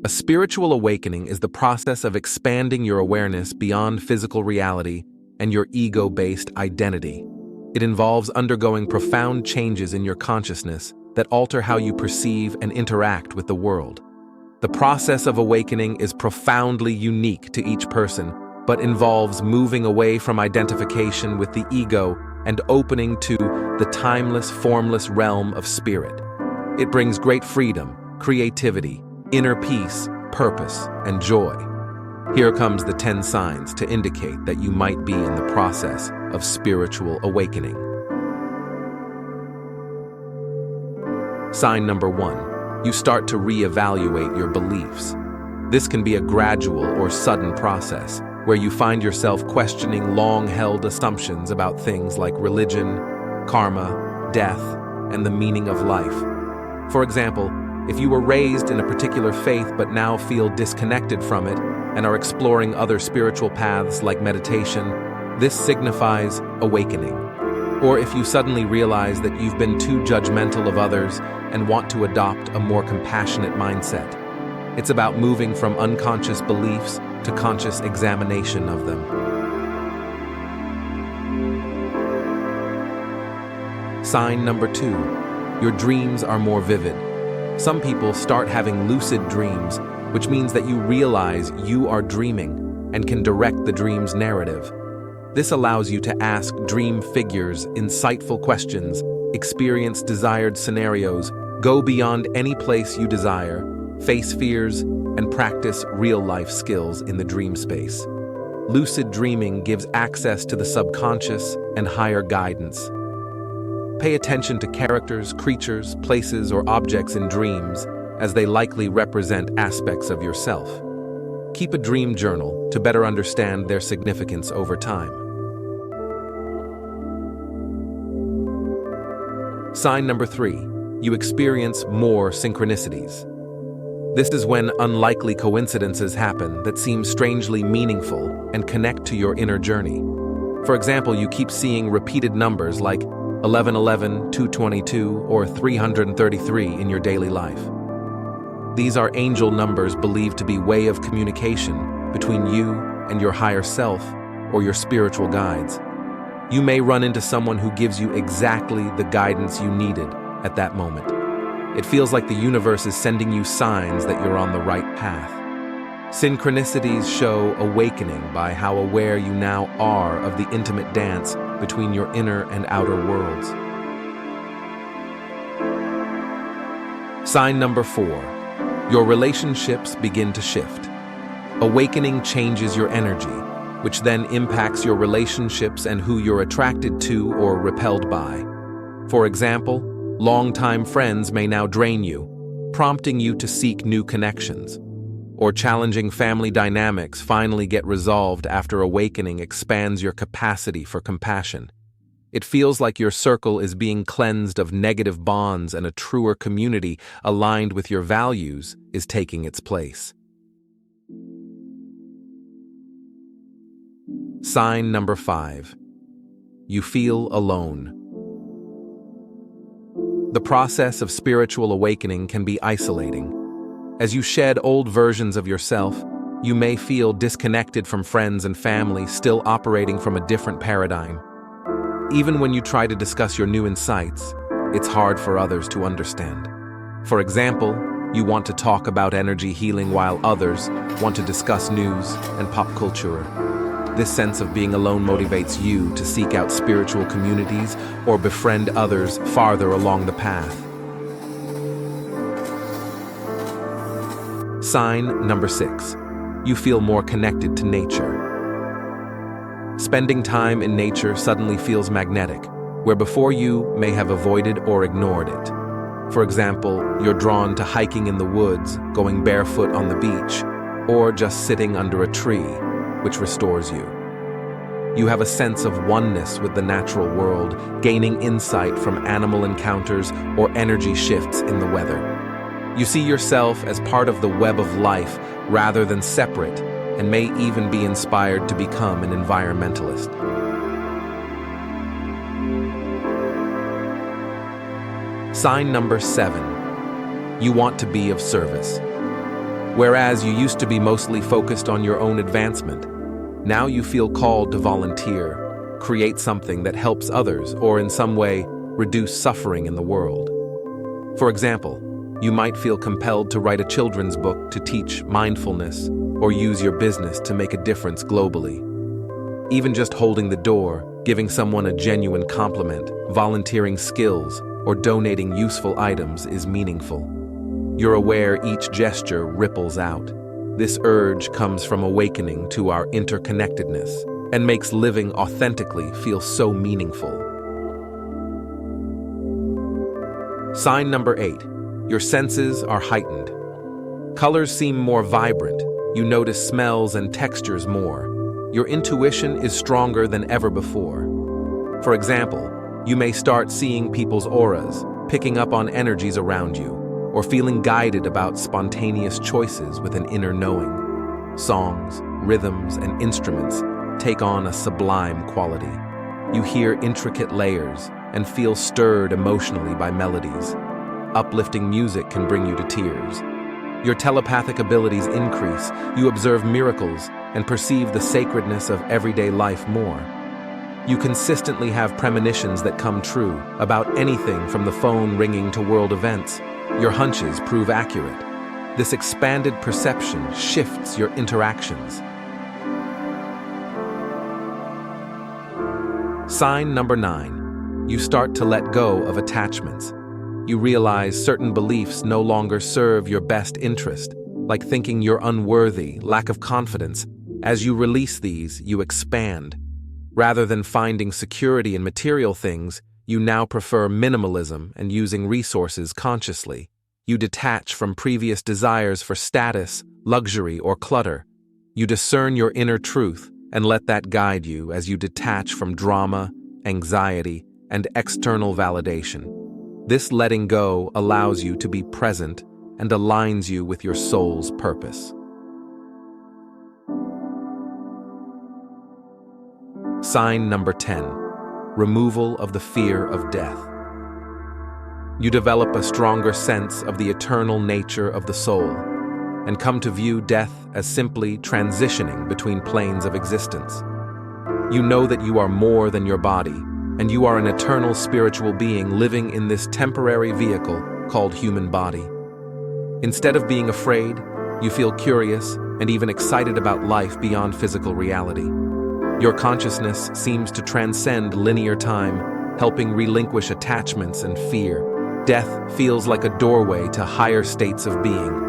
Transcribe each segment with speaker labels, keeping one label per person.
Speaker 1: A spiritual awakening is the process of expanding your awareness beyond physical reality and your ego-based identity. It involves undergoing profound changes in your consciousness that alter how you perceive and interact with the world. The process of awakening is profoundly unique to each person, but involves moving away from identification with the ego and opening to the timeless, formless realm of spirit. It brings great freedom, creativity, inner peace, purpose, and joy. Here comes the 10 signs to indicate that you might be in the process of spiritual awakening. Sign number 1. You start to reevaluate your beliefs. This can be a gradual or sudden process where you find yourself questioning long-held assumptions about things like religion, karma, death, and the meaning of life. For example, if you were raised in a particular faith but now feel disconnected from it and are exploring other spiritual paths like meditation, this signifies awakening. Or if you suddenly realize that you've been too judgmental of others and want to adopt a more compassionate mindset. It's about moving from unconscious beliefs to conscious examination of them. Sign number 2. Your dreams are more vivid. Some people start having lucid dreams, which means that you realize you are dreaming and can direct the dream's narrative. This allows you to ask dream figures insightful questions, experience desired scenarios, go beyond any place you desire, face fears, and practice real-life skills in the dream space. Lucid dreaming gives access to the subconscious and higher guidance. Pay attention to characters, creatures, places, or objects in dreams, as they likely represent aspects of yourself. Keep a dream journal to better understand their significance over time. Sign number 3. You experience more synchronicities. This is when unlikely coincidences happen that seem strangely meaningful and connect to your inner journey. For example, you keep seeing repeated numbers like 1111, 222, or 333 in your daily life. These are angel numbers believed to be a way of communication between you and your higher self or your spiritual guides. You may run into someone who gives you exactly the guidance you needed at that moment. It feels like the universe is sending you signs that you're on the right path. Synchronicities show awakening by how aware you now are of the intimate dance between your inner and outer worlds. Sign number 4. Your relationships begin to shift. Awakening changes your energy, which then impacts your relationships and who you're attracted to or repelled by. For example, longtime friends may now drain you, prompting you to seek new connections. Or challenging family dynamics finally get resolved after awakening expands your capacity for compassion. It feels like your circle is being cleansed of negative bonds and a truer community aligned with your values is taking its place. Sign number 5. You feel alone. The process of spiritual awakening can be isolating. As you shed old versions of yourself, you may feel disconnected from friends and family still operating from a different paradigm. Even when you try to discuss your new insights, it's hard for others to understand. For example, you want to talk about energy healing while others want to discuss news and pop culture. This sense of being alone motivates you to seek out spiritual communities or befriend others farther along the path. Sign number 6. You feel more connected to nature. Spending time in nature suddenly feels magnetic, where before you may have avoided or ignored it. For example, you're drawn to hiking in the woods, going barefoot on the beach, or just sitting under a tree, which restores you. You have a sense of oneness with the natural world, gaining insight from animal encounters or energy shifts in the weather. You see yourself as part of the web of life rather than separate, and may even be inspired to become an environmentalist. Sign number 7. You want to be of service. Whereas you used to be mostly focused on your own advancement, now you feel called to volunteer, create something that helps others, or in some way reduce suffering in the world. For example, you might feel compelled to write a children's book to teach mindfulness, or use your business to make a difference globally. Even just holding the door, giving someone a genuine compliment, volunteering skills, or donating useful items is meaningful. You're aware each gesture ripples out. This urge comes from awakening to our interconnectedness and makes living authentically feel so meaningful. Sign number 8. Your senses are heightened. Colors seem more vibrant. You notice smells and textures more. Your intuition is stronger than ever before. For example, you may start seeing people's auras, picking up on energies around you, or feeling guided about spontaneous choices with an inner knowing. Songs, rhythms, and instruments take on a sublime quality. You hear intricate layers and feel stirred emotionally by melodies. Uplifting music can bring you to tears. Your telepathic abilities increase, you observe miracles, and perceive the sacredness of everyday life more. You consistently have premonitions that come true about anything from the phone ringing to world events. Your hunches prove accurate. This expanded perception shifts your interactions. Sign number 9. You start to let go of attachments. You realize certain beliefs no longer serve your best interest, like thinking you're unworthy, lack of confidence. As you release these, you expand. Rather than finding security in material things, you now prefer minimalism and using resources consciously. You detach from previous desires for status, luxury, or clutter. You discern your inner truth and let that guide you as you detach from drama, anxiety, and external validation. This letting go allows you to be present and aligns you with your soul's purpose. Sign number 10. Removal of the fear of death. You develop a stronger sense of the eternal nature of the soul and come to view death as simply transitioning between planes of existence. You know that you are more than your body, and you are an eternal spiritual being living in this temporary vehicle called human body. Instead of being afraid, you feel curious and even excited about life beyond physical reality. Your consciousness seems to transcend linear time, helping relinquish attachments and fear. Death feels like a doorway to higher states of being.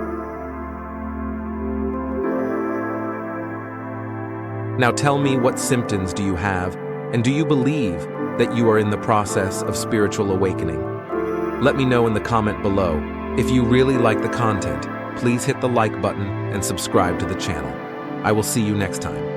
Speaker 1: Now tell me, what symptoms do you have, and do you believe that you are in the process of spiritual awakening? Let me know in the comment below. If you really like the content, please hit the like button and subscribe to the channel. I will see you next time.